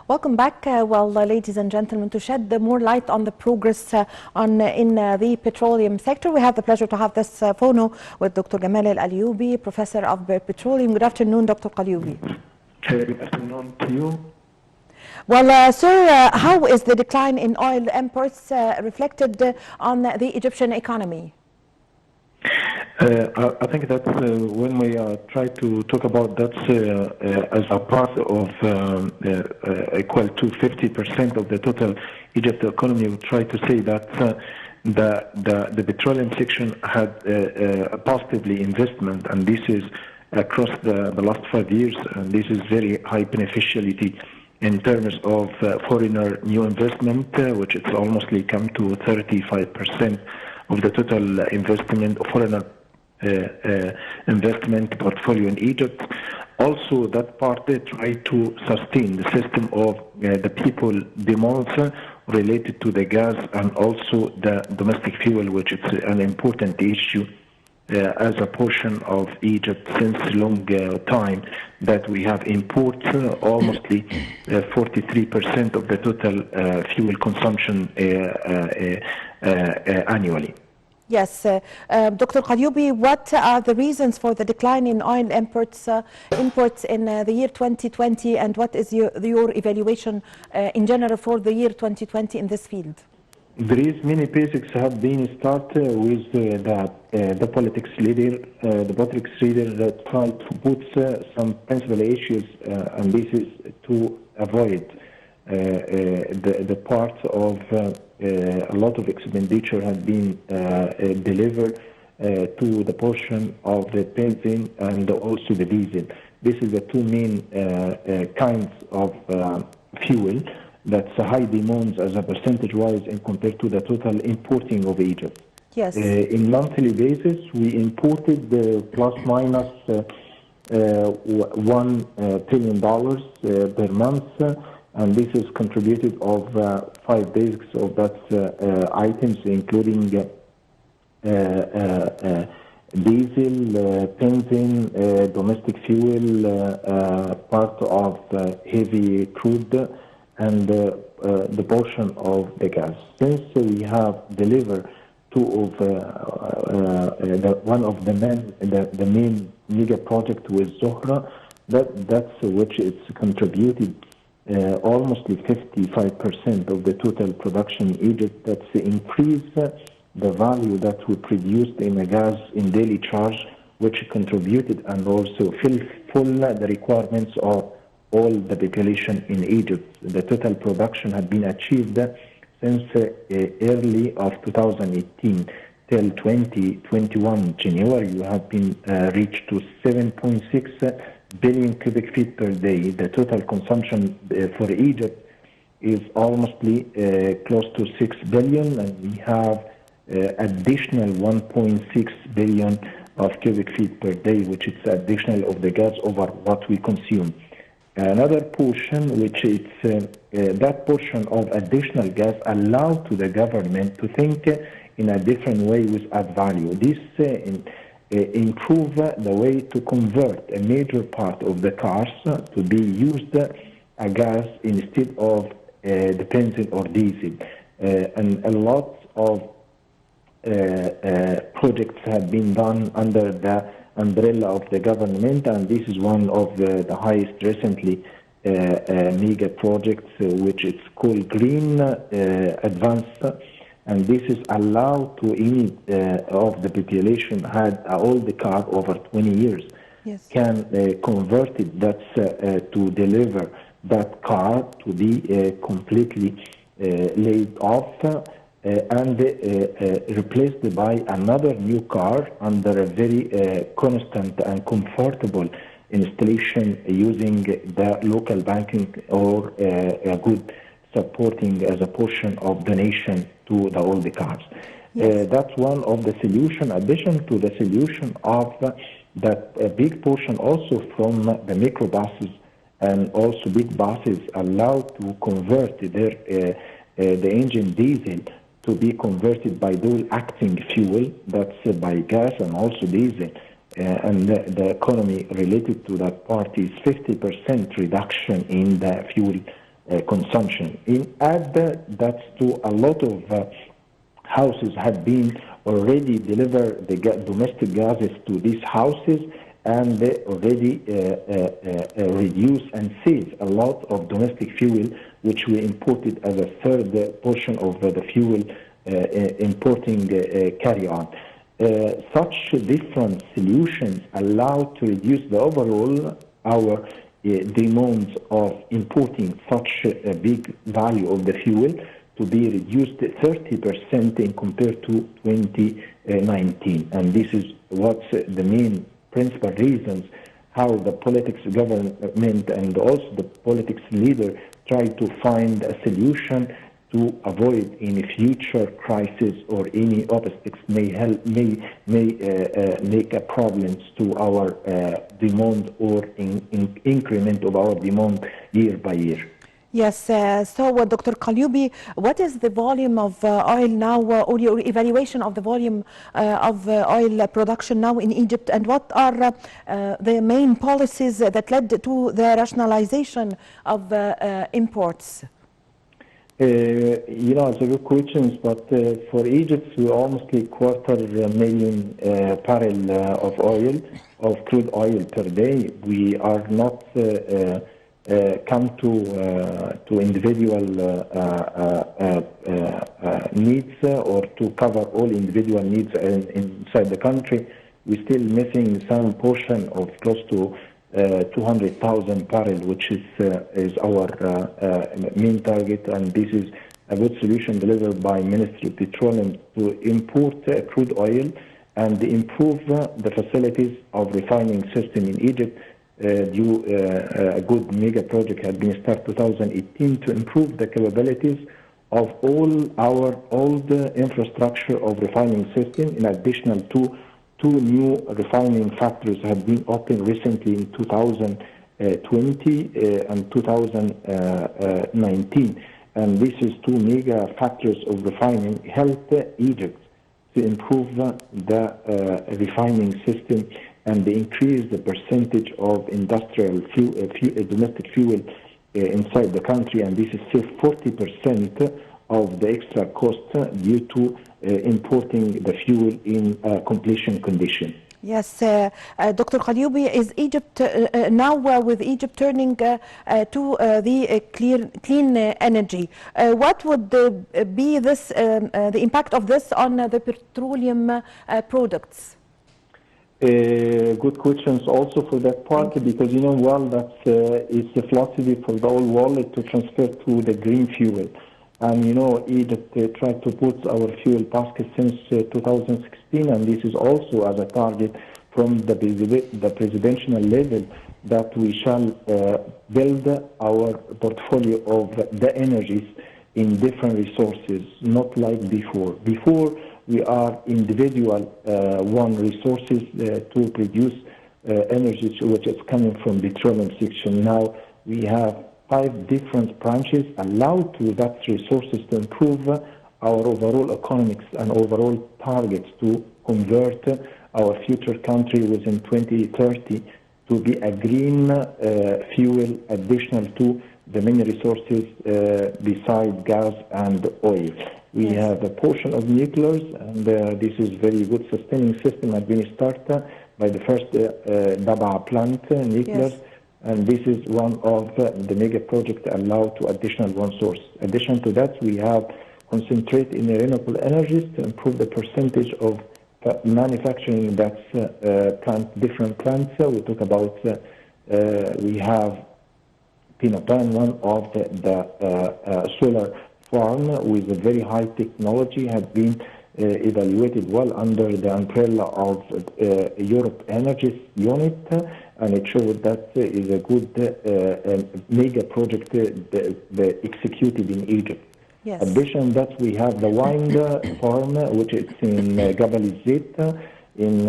Welcome back. Ladies and gentlemen, to shed more light on the progress in the petroleum sector, we have the pleasure to have this phono with Dr. Gamal Al-Ayoubi, Professor of Petroleum. Good afternoon, Dr. Al-Ayoubi. Good afternoon to you. Well, sir, how is the decline in oil imports reflected on the Egyptian economy? I think that when we try to talk about that as a part of equal to 50% of the total Egypt economy, we try to say that the petroleum section had a positively investment, and this is across the last 5 years, and this is very high beneficiality in terms of foreigner new investment, which it's almost come to 35% of the total investment, foreigner investment portfolio in Egypt. Also, that part they try to sustain the system of the people demands related to the gas and also the domestic fuel, which is an important issue as a portion of Egypt since a long time that we have imports almost 43% of the total fuel consumption annually. Yes, Dr. Al-Ayoubi, what are the reasons for the decline in oil imports in the year 2020, and what is your evaluation in general for the year 2020 in this field? There is many basics have been started with the politics leader, that tried to put some principal issues, and this is to avoid the part of a lot of expenditure had been delivered to the portion of the benzene and also the diesel. This is the two main kinds of fuel that's high demands as a percentage-wise and compared to the total importing of Egypt. Yes. In monthly basis, we imported plus minus $1 billion per month. And this is contributed of 5 basics of that items, including diesel, benzene, domestic fuel, part of heavy crude, and the portion of the gas. Since we have delivered one of the main mega project with Zohra, that's which is contributed almost 55% of the total production in Egypt. That's increase the value that we produced in the gas in daily charge, which contributed and also full the requirements of all the population in Egypt. The total production had been achieved since early of 2018 till 2021 January. You have been reached to 7.6 billion cubic feet per day. The total consumption for Egypt is almost close to 6 billion, and we have additional 1.6 billion of cubic feet per day, which is additional of the gas over what we consume. Another portion, which is that portion of additional gas, allowed to the government to think in a different way with add value. This improve the way to convert a major part of the cars to be used a gas instead of the benzene or diesel. And a lot of projects have been done under the umbrella of the government, and this is one of the highest recently mega projects, which is called Green Advance. And this is allowed to any of the population had all the car over 20 years, yes, can convert it, that's to deliver that car to be completely laid off and replaced by another new car under a very constant and comfortable installation using the local banking or a good supporting as a portion of donation to all the cars. Yes. That's one of the solution. Addition to the solution of that a big portion also from the microbuses and also big buses allowed to convert their the engine diesel to be converted by dual acting fuel, that's by gas and also diesel. And the economy related to that part is 50% reduction in the fuel consumption. Add that to a lot of houses have been already deliver the domestic gases to these houses, and they already reduce and save a lot of domestic fuel, which we imported as a third portion of the fuel importing carry on. Such different solutions allow to reduce the overall our demands of importing such a big value of the fuel to be reduced 30% in compared to 2019. And this is what's the main principal reasons how the politics government and also the politics leader try to find a solution to avoid any future crisis or any obstacles may make a problems to our demand or increment of our demand year by year. Yes, so Dr. Qalyoubi, what is the volume of oil now, or your evaluation of the volume of oil production now in Egypt, and what are the main policies that led to the rationalization of imports? You know, it's a good question, but for Egypt, we almost 250,000 barrel of oil, of crude oil per day. We are not come to individual needs or to cover all individual needs inside the country. We're still missing some portion of close to 200,000 barrels, which is our main target, and this is a good solution delivered by Ministry of Petroleum to import crude oil and improve the facilities of refining system in Egypt. A good mega project had been started 2018 to improve the capabilities of all our old infrastructure of refining system. In addition to two new refining factories have been opened recently in 2020 and 2019. And this is two mega factories of refining help Egypt to improve the refining system and increase the percentage of industrial domestic fuel inside the country. And this is still 40% of the extra cost due to importing the fuel in completion condition. Yes, Dr. Qalyoubi, is Egypt now with Egypt turning to the clean energy? What would be this the impact of this on the petroleum products? Good questions also for that part, because you know well that it's a philosophy for the whole world to transfer to the green fuel. And you know, Egypt tried to put our fuel basket since 2016, and this is also as a target from the presidential level that we shall build our portfolio of the energies in different resources, not like before. Before, we are individual one resources to produce energy which is coming from petroleum section. Now we have 5 different branches allowed to that resources to improve our overall economics and overall targets to convert our future country within 2030 to be a green fuel additional to the many resources beside gas and oil. We have a portion of nuclears, and this is very good sustaining system has been started by the first Daba plant nuclears. Yes. And this is one of the mega projects allowed to additional one source. In addition to that, we have concentrate in renewable energies to improve the percentage of manufacturing that's different plants. We talk about, we have Pinopan, one of the solar farm with a very high technology, has been evaluated well under the umbrella of Europe Energy Unit, and it showed that is a good mega project executed in Egypt. Yes. In addition to that, we have the wind farm, which is in Gabal Zit, in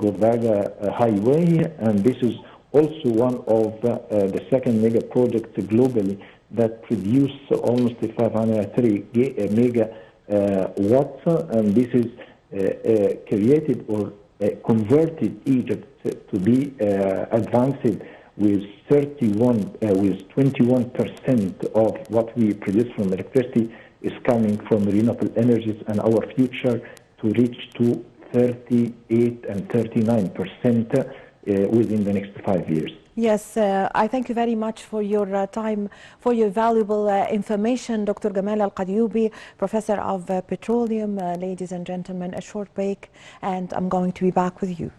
Gordaga Highway, and this is also one of the second mega projects globally that produce almost 530 mega watts, and this is created or converted Egypt to be advanced with 21% of what we produce from electricity is coming from renewable energies, and our future to reach to 38 and 39% within the next 5 years. Yes, I thank you very much for your time, for your valuable information, Dr. Gamal Al-Qadyoubi, Professor of Petroleum. Ladies and gentlemen, a short break, and I'm going to be back with you.